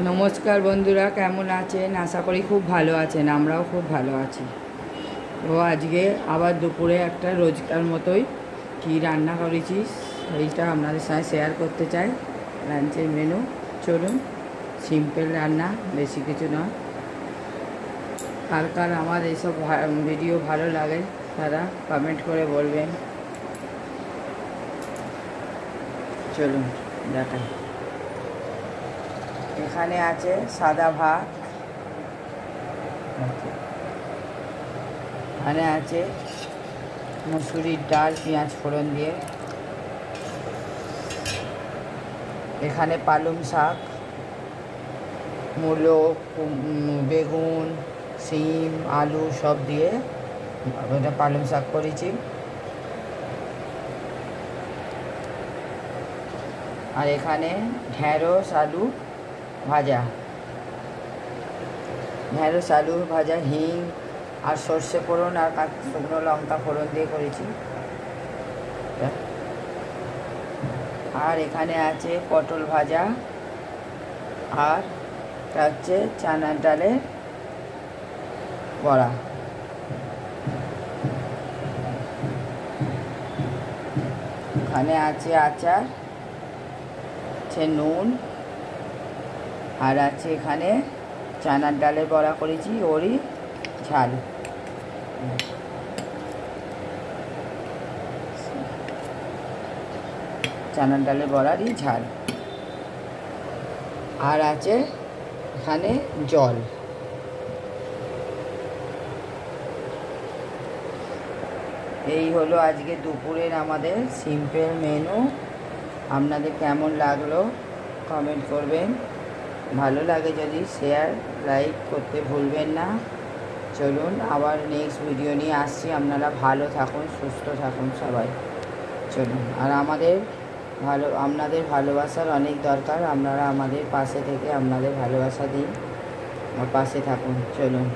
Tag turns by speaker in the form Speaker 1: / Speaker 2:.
Speaker 1: নমস্কার বন্ধুরা, কেমন আছেন? আশা করি খুব ভালো আছেন। আমরাও খুব ভালো আছি। তো আজকে আবার দুপুরে একটা রোজকার মতোই কী রান্না করেছি সেইটা আপনাদের সাথে শেয়ার করতে চাই। লাঞ্চের মেনু চলুন, সিম্পল রান্না, বেশি কিছু নয়। কার কার আমার এইসব ভিডিও ভালো লাগে তারা কমেন্ট করে বলবেন। চলুন দেখাই। এখানে আছে সাদা ভাত, এখানে আছে মুসুরির ডাল পেঁয়াজ ফোড়ন দিয়ে, এখানে পালং শাক, মূলো, বেগুন, শিম, আলু সব দিয়ে ওটা পালং শাক করেছি। আর এখানে ঢ্যাঁড়স আলু ভাজা, ঢ্যাঁড়স আলু ভাজা হিং আর সর্ষে ফোড়ন আর শুকনো লঙ্কা ফোড়ন দিয়ে করেছি। আর এখানে আছে পটল ভাজা, আর হচ্ছে চানার ডালের বড়া। এখানে আছে আচার, আছে নুন, আর আছে এখানে চানার ডালের বড়া করেছি, ওরই ঝাল। চানার ডালের বড়ারই ঝাল। আর আছে এখানে জল। এই হলো আজকে দুপুরের আমাদের সিম্পল মেনু। আপনাদের কেমন লাগলো কমেন্ট করবেন। ভালো লাগে যদি শেয়ার লাইক করতে ভুলবেন না। চলুন আবার নেক্সট ভিডিও নিয়ে আসছি। আপনারা ভালো থাকুন, সুস্থ থাকুন সবাই। চলুন। আর আপনাদের ভালোবাসার অনেক দরকার। আপনারা আমাদের পাশে থেকে আপনাদের ভালোবাসা দিন, আমার পাশে থাকুন। চলুন।